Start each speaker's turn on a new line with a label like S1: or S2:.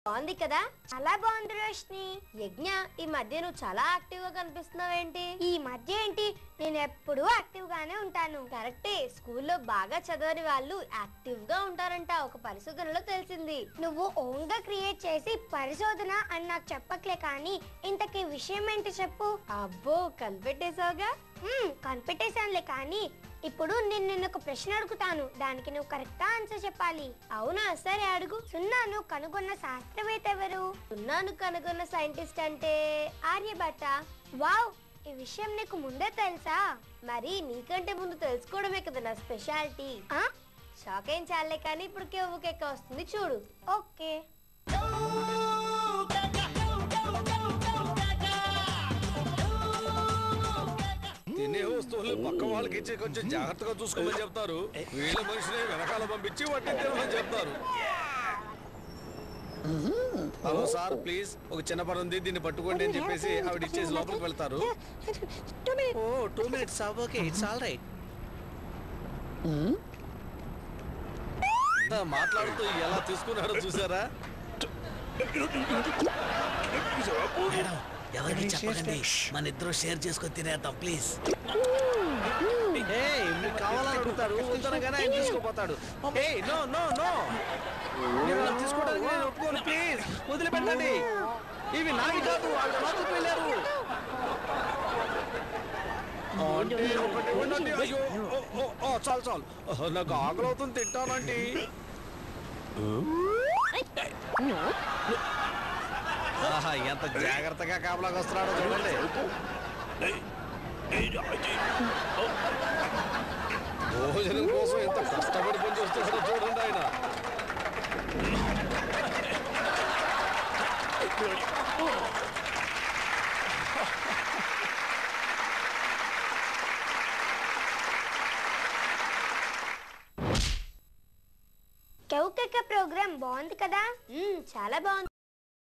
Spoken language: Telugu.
S1: బాగుంది కదా? చాలా బాగుంది రోష్ని. యజ్ఞ, ఈ మధ్య నువ్వు చాలా యాక్టివ్ గా కనిపిస్తున్నావేంటి?
S2: ఈ మధ్య ఏంటి, నేను ఎప్పుడూ యాక్టివ్ గానే ఉంటాను.
S1: కరెక్టే, స్కూల్లో బాగా చదవని వాళ్ళు యాక్టివ్ గా ఉంటారంట, ఒక పరిశోధనలో తెలిసింది.
S2: నువ్వు ఓన్ గా క్రియేట్ చేసి పరిశోధన అని నాకు చెప్పట్లే, కానీ ఇంతకీ విషయం ఏంటి చెప్పు.
S1: అబ్బో, కనిపెట్టేశావుగా.
S2: కనిపెట్టేశానులే, కానీ ఇప్పుడు నిన్ను ఒక ప్రశ్న అడుగుతాను, దానికి నువ్వు కరెక్ట్ ఆన్సర్ చెప్పాలి.
S1: అవునా? సరే అడుగు.
S2: సున్నాను కనుగొన్న శాస్త్రవేత్త ఎవరు?
S1: సున్నాను కనుగొన్న సైంటిస్ట్ అంటే ఆర్యభట్ట.
S2: వావ్, ఈ విషయం నీకు ముందే తెలుసా?
S1: మరి నీకంటే ముందు తెలుసుకోవడమే కదా నా స్పెషాలిటీ. షాక్ ఏం చాలే, కానీ ఇప్పుడు కేక వస్తుంది చూడు.
S2: ఓకే.
S3: తినే వస్తువులు పక్క వాళ్ళకి ఇచ్చి కొంచెం జాగ్రత్తగా చూసుకోమని చెప్తారు. వీళ్ళ మనిషిని వెనకాల పంపించి వాటిని తినమని చెప్తారు. హలో సార్, ప్లీజ్ ఒక చిన్న పని ఉంది, దీన్ని పట్టుకోండి అని చెప్పేసి ఆవిడ ఇచ్చేసి లోపలికి వెళ్తారు.
S4: ఓ 2 minutes. Okay, it's all right.
S3: మాట్లాడుతూ ఎలా తీసుకున్నాడో చూసారా?
S4: ఎవరికి చెప్పకండి, మన ఇద్దరు షేర్ చేసుకొని తినేద్దాం ప్లీజ్.
S3: మీకు కావాలని అడుగుతారు, ఉంచనగానే ఆయన తీసుకోపోతాడు. నో నో నో, తీసుకోవడానికి నేను ఒప్పుకోను, ప్లీజ్ వదిలిపెట్టండి. ఇవి నావి కాదు, వాళ్ళు లోపలికి వెళ్ళారు. అయ్యో, చాలు చాలు, నాకు ఆకలి అవుతుంది, తింటానండి. ఎంత జాగ్రత్తగా కాపలాగా వస్తున్నాడో చూడండి. భోజనం కోసం ఎంత కష్టపడి పని చేస్తున్నాడో చూడండి ఆయన.
S2: కేక ప్రోగ్రామ్ బాగుంది కదా?
S1: చాలా బాగుంది.